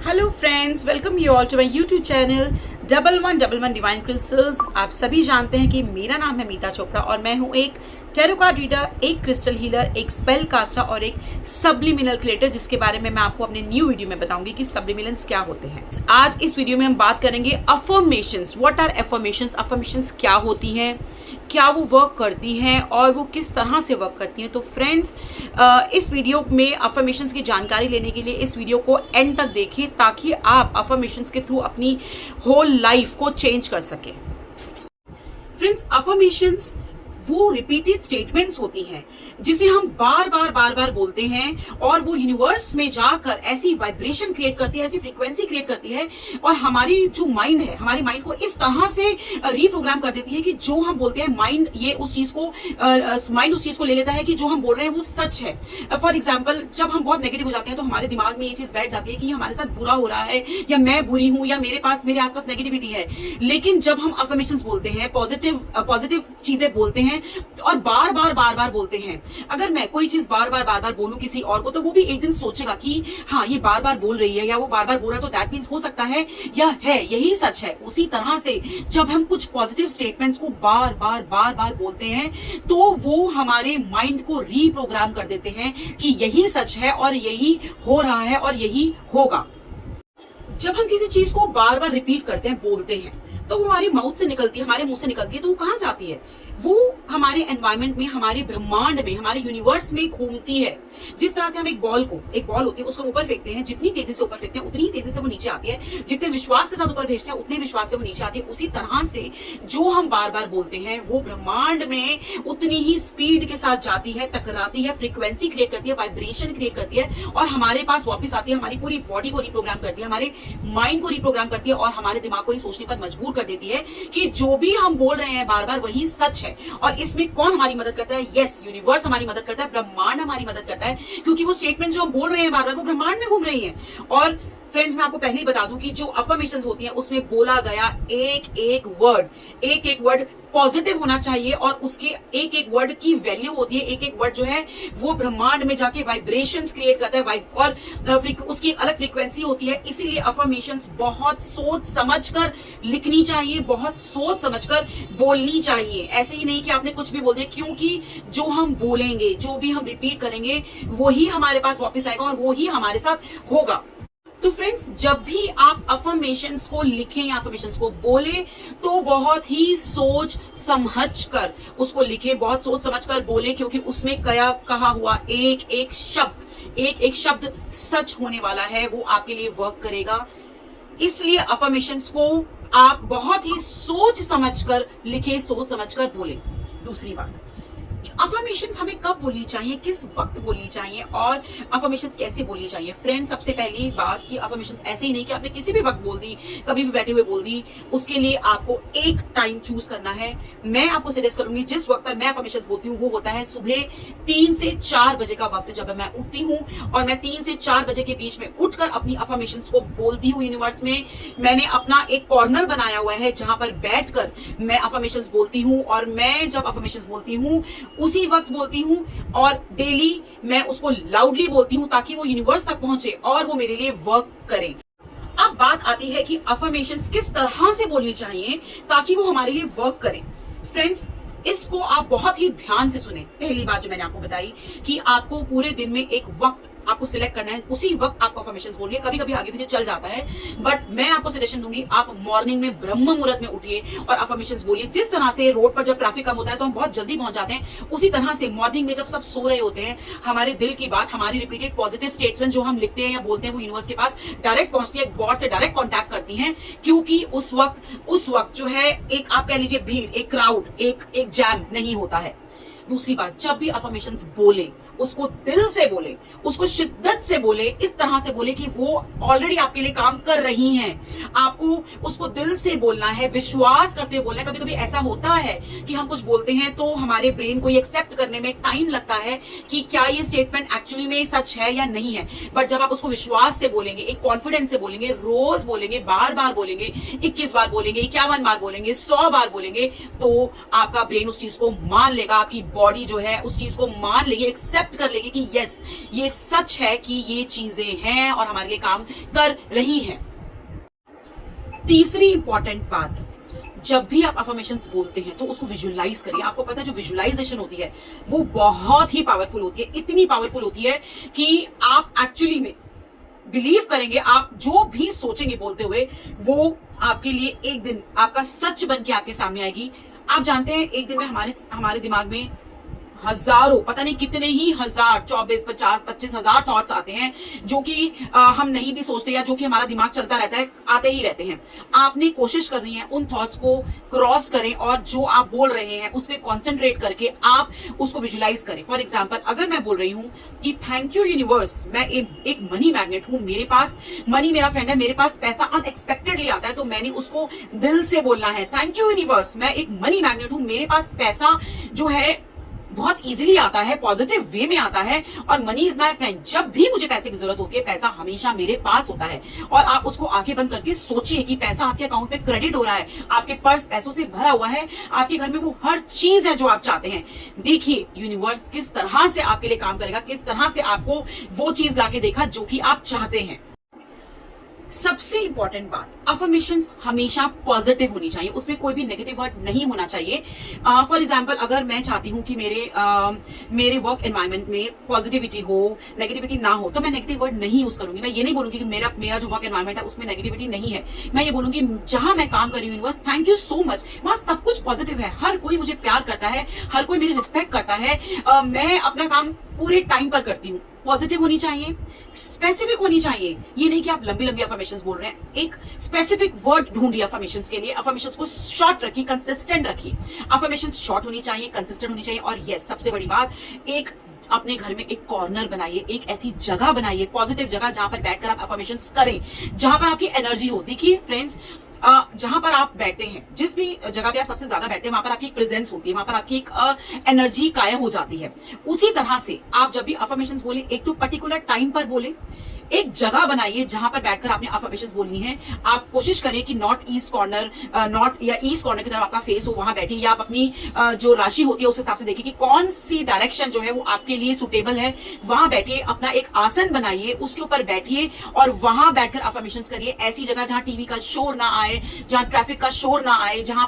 Hello friends, welcome you all to my YouTube channel 1111 divine crystals. आप सभी जानते हैं कि मेरा नाम है मीता चोपड़ा और मैं हूं एक टैरो कार्ड रीडर, एक क्रिस्टल हीलर, एक स्पेल कास्टर और एक सब्लिमिनल क्रिएटर, जिसके बारे में मैं आपको अपने न्यू वीडियो में बताऊंगी कि सब्लिमिनल्स क्या होते हैं। आज इस वीडियो में हम बात करेंगे affirmations. What are affirmations? Affirmations क्या होती हैं, क्या वो वर्क करती हैं और वो किस तरह से वर्क करती हैं। तो फ्रेंड्स, इस वीडियो में अफर्मेशंस की जानकारी लेने के लिए इस वीडियो को एंड तक देखें ताकि आप अफर्मेशंस के थ्रू अपनी होल लाइफ को चेंज कर सकें। फ्रेंड्स, अफर्मेशंस वो रिपीटेड स्टेटमेंट्स होती हैं जिसे हम बार बार बोलते हैं और वो यूनिवर्स में जाकर ऐसी वाइब्रेशन क्रिएट करती है, ऐसी फ्रीक्वेंसी क्रिएट करती है और हमारी जो माइंड है, हमारी माइंड को इस तरह से रीप्रोग्राम कर देती है कि जो हम बोलते हैं माइंड उस चीज को ले लेता है कि जो हम बोल रहे हैं वो सच है। फॉर एग्जाम्पल, जब हम बहुत नेगेटिव हो जाते हैं तो हमारे दिमाग में ये चीज बैठ जाती है कि हमारे साथ बुरा हो रहा है या मैं बुरी हूं या मेरे आसपास नेगेटिविटी है। लेकिन जब हम अफर्मेशंस बोलते हैं, पॉजिटिव चीजें बोलते हैं और बार बार बोलते हैं, अगर मैं कोई चीज बार बार बोलूं किसी और को तो वो भी एक दिन सोचेगा कि हाँ, ये बार बार बोल रही है या वो बार बार बोल रहा है तो दैट मीन्स हो सकता है या है यही सच है। उसी तरह से जब हम कुछ पॉजिटिव स्टेटमेंट्स को बार बार बोलते हैं तो वो हमारे माइंड को रीप्रोग्राम कर देते हैं कि यही सच है और यही हो रहा है और यही होगा। जब हम किसी चीज को बार बार रिपीट करते हैं, बोलते हैं, तो वो हमारी माउथ से निकलती है, हमारे मुंह से निकलती है, तो वो कहां जाती है? वो हमारे एनवायरमेंट में, हमारे ब्रह्मांड में, हमारे यूनिवर्स में घूमती है। जिस तरह से हम एक बॉल होती है उसको ऊपर फेंकते हैं, जितनी तेजी से ऊपर फेंकते हैं उतनी तेजी से वो नीचे आती है, जितने विश्वास के साथ ऊपर भेजते हैं उतने विश्वास से वो नीचे आती है। उसी तरह से जो हम बार बार बोलते हैं वो ब्रह्मांड में उतनी ही स्पीड के साथ जाती है, टकराती है, फ्रीक्वेंसी क्रिएट करती है, वाइब्रेशन क्रिएट करती है और हमारे पास वापस आती है, हमारी पूरी बॉडी को रिप्रोग्राम करती है, हमारे माइंड को रिप्रोग्राम करती है और हमारे दिमाग को ये सोचने पर मजबूर कर देती है कि जो भी हम बोल रहे हैं बार बार वही सच है। और इसमें कौन हमारी मदद करता है? यस, यूनिवर्स हमारी मदद करता है, ब्रह्मांड हमारी मदद करता है, क्योंकि वो स्टेटमेंट जो हम बोल रहे हैं बार बार वो ब्रह्मांड में घूम रही हैं। और फ्रेंड्स, मैं आपको पहले ही बता दूं कि जो अफर्मेशंस होती हैं उसमें बोला गया एक एक वर्ड पॉजिटिव होना चाहिए और उसके एक एक वर्ड की वैल्यू होती है। एक एक वर्ड जो है वो ब्रह्मांड में जाके वाइब्रेशंस क्रिएट करता है और उसकी एक अलग फ्रीक्वेंसी होती है। इसीलिए अफर्मेशंस बहुत सोच समझकर लिखनी चाहिए, बहुत सोच समझकर बोलनी चाहिए। ऐसे ही नहीं कि आपने कुछ भी बोल दिया, क्योंकि जो हम बोलेंगे, जो भी हम रिपीट करेंगे वही हमारे पास वापस आएगा और वही हमारे साथ होगा। तो फ्रेंड्स, जब भी आप अफर्मेशंस को लिखें या अफर्मेशंस को बोलें तो बहुत ही सोच समझ कर उसको लिखें, बहुत सोच समझ कर बोलें, क्योंकि उसमें कहा हुआ एक एक शब्द सच होने वाला है, वो आपके लिए वर्क करेगा। इसलिए अफर्मेशंस को आप बहुत ही सोच समझ कर लिखें, सोच समझ कर बोलें। दूसरी बात, अफर्मेशंस हमें कब बोलनी चाहिए, किस वक्त बोलनी चाहिए और अफर्मेशंस कैसे बोलनी चाहिए। फ्रेंड्स, सबसे पहली बात कि अफर्मेशंस ऐसे ही नहीं कि आपने किसी भी वक्त बोल दी, कभी भी बैठे हुए बोल दी। उसके लिए आपको एक टाइम चूज करना है। मैं आपको सजेस्ट करूंगी, जिस वक्त पर मैं अफर्मेशंस बोलती हूँ वो होता है सुबह 3 से 4 बजे का वक्त, जब मैं उठती हूँ और मैं 3 से 4 बजे के बीच में उठकर अपनी अफर्मेशंस को बोलती हूँ। यूनिवर्स में मैंने अपना एक कॉर्नर बनाया हुआ है जहां पर बैठकर मैं अफर्मेशंस बोलती हूँ और मैं जब अफर्मेशंस बोलती हूँ उसी वक्त बोलती हूँ और डेली मैं उसको लाउडली बोलती हूँ ताकि वो यूनिवर्स तक पहुंचे और वो मेरे लिए वर्क करे। अब बात आती है कि अफर्मेशंस किस तरह से बोलनी चाहिए ताकि वो हमारे लिए वर्क करे। फ्रेंड्स, इसको आप बहुत ही ध्यान से सुने। पहली बात जो मैंने आपको बताई कि आपको पूरे दिन में एक वक्त आपको सिलेक्ट करना है, उसी वक्त आपको अफर्मेशंस बोलिए। कभी कभी आगे पीछे चल जाता है, बट मैं आपको सजेशन दूंगी आप मॉर्निंग में ब्रह्म मुहूर्त में उठिए और अफर्मेशंस बोलिए। जिस तरह से रोड पर जब ट्रैफिक कम होता है तो हम बहुत जल्दी पहुंच जाते हैं, उसी तरह से मॉर्निंग में जब सब सो रहे होते हैं, हमारे दिल की बात, हमारी रिपीटेड पॉजिटिव स्टेटमेंट जो हम लिखते हैं या बोलते हैं वो यूनिवर्स के पास डायरेक्ट पहुंचती है, गॉड से डायरेक्ट कॉन्टैक्ट करती है। क्योंकि उस वक्त जो है एक, आप कह लीजिए, भीड़, एक क्राउड, एक जैम नहीं होता है। दूसरी बात, जब भी अफर्मेशंस बोले उसको दिल से बोले, उसको शिद्दत से बोले, इस तरह से बोले कि वो ऑलरेडी आपके लिए काम कर रही हैं। आपको उसको दिल से बोलना है, विश्वास करते हुए बोलना है। कभी कभी ऐसा होता है कि हम कुछ बोलते हैं तो हमारे ब्रेन को ये एक्सेप्ट करने में टाइम लगता है कि क्या ये स्टेटमेंट एक्चुअली में सच है या नहीं है। बट जब आप उसको विश्वास से बोलेंगे, एक कॉन्फिडेंस से बोलेंगे, रोज बोलेंगे, बार बार बोलेंगे, 21 बार बोलेंगे, 51 बार बोलेंगे, 100 बार बोलेंगे, तो आपका ब्रेन उस चीज को मान लेगा, आपकी बॉडी जो है उस चीज को मान लेगी, एक्सेप्ट एक्सेप्ट कर लेंगे कि यस, ये सच है कि ये चीजें हैं और हमारे लिए काम कर रही हैं। तीसरी इंपॉर्टेंट बात, जब भी आप अफर्मेशंस बोलते हैं तो उसको विजुअलाइज करिए। आपको पता है जो विजुअलाइजेशन होती है वो बहुत ही पावरफुल होती है, इतनी पावरफुल होती है कि आप एक्चुअली में बिलीव करेंगे, आप जो भी सोचेंगे बोलते हुए वो आपके लिए एक दिन आपका सच बन के आपके सामने आएगी। आप जानते हैं एक दिन में हमारे दिमाग में हजारों, पता नहीं कितने ही हजार, 24, 50, 25,000 थॉट्स आते हैं जो कि हम नहीं भी सोचते या जो कि हमारा दिमाग चलता रहता है, आते ही रहते हैं। आपने कोशिश करनी है उन थॉट्स को क्रॉस करें और जो आप बोल रहे हैं उस पर कॉन्सेंट्रेट करके आप उसको विजुलाइज करें। फॉर एग्जाम्पल, अगर मैं बोल रही हूं कि थैंक यू यूनिवर्स, मैं एक मनी मैग्नेट हूं, मेरे पास मनी मेरा फ्रेंड है, मेरे पास पैसा अनएक्सपेक्टेडली आता है, तो मैंने उसको दिल से बोलना है, थैंक यू यूनिवर्स, मैं एक मनी मैग्नेट हूं, मेरे पास पैसा जो है बहुत इजीली आता है, पॉजिटिव वे में आता है और मनी इज माय फ्रेंड। जब भी मुझे पैसे की जरूरत होती है पैसा हमेशा मेरे पास होता है। और आप उसको आंखें बंद करके सोचिए कि पैसा आपके अकाउंट में क्रेडिट हो रहा है, आपके पर्स पैसों से भरा हुआ है, आपके घर में वो हर चीज है जो आप चाहते हैं। देखिए यूनिवर्स किस तरह से आपके लिए काम करेगा, किस तरह से आपको वो चीज लाके देखा जो कि आप चाहते हैं। सबसे इंपॉर्टेंट बात, अफर्मेशंस हमेशा पॉजिटिव होनी चाहिए, उसमें कोई भी नेगेटिव वर्ड नहीं होना चाहिए। फॉर एग्जांपल, अगर मैं चाहती हूं कि मेरे वर्क एनवायरनमेंट में पॉजिटिविटी हो, नेगेटिविटी ना हो, तो मैं नेगेटिव वर्ड नहीं यूज करूंगी। मैं ये नहीं बोलूंगी कि मेरा जो वर्क एनवायरनमेंट है उसमें नेगेटिविटी नहीं है। मैं ये बोलूंगी जहां मैं काम कर रही हूँ universe, thank you so much, वहां सब कुछ पॉजिटिव है, हर कोई मुझे प्यार करता है, हर कोई मेरी रिस्पेक्ट करता है, मैं अपना काम पूरे टाइम पर करती हूँ। पॉजिटिव होनी चाहिए, स्पेसिफिक होनी चाहिए। ये नहीं कि आप लंबी लंबी अफर्मेशंस बोल रहे हैं, एक स्पेसिफिक वर्ड ढूंढिए अफर्मेशंस के लिए। अफर्मेशंस को शॉर्ट रखिए, कंसिस्टेंट रखिए। अफर्मेशंस शॉर्ट होनी चाहिए, कंसिस्टेंट होनी चाहिए। और यस, सबसे बड़ी बात, एक अपने घर में एक कॉर्नर बनाइए, एक ऐसी जगह बनाइए, पॉजिटिव जगह, जहां पर बैठकर आप अफर्मेशंस करें, जहां पर आपकी एनर्जी हो। देखिए फ्रेंड्स, जहां पर आप बैठते हैं, जिस भी जगह पे आप सबसे ज्यादा बैठते हैं, वहां पर आपकी एक प्रेजेंस होती है, वहां पर आपकी एक एनर्जी कायम हो जाती है। उसी तरह से आप जब भी अफर्मेशंस बोले, एक तो पर्टिकुलर टाइम पर बोले, एक जगह बनाइए जहां पर बैठकर आपने अफर्मेशंस बोलनी है। आप कोशिश करें कि नॉर्थ ईस्ट कॉर्नर या ईस्ट कॉर्नर की तरफ आपका फेस हो, वहां बैठिए। या आप अपनी जो राशि होती है उस हिसाब से देखिए कि कौन सी डायरेक्शन जो है वो आपके लिए सुटेबल है, वहां बैठिए। अपना एक आसन बनाइए, उसके ऊपर बैठिए और वहां बैठकर अफर्मेशंस करिए। ऐसी जगह जहां टीवी का शोर ना आए, जहां ट्रैफिक का शोर ना आए, जहां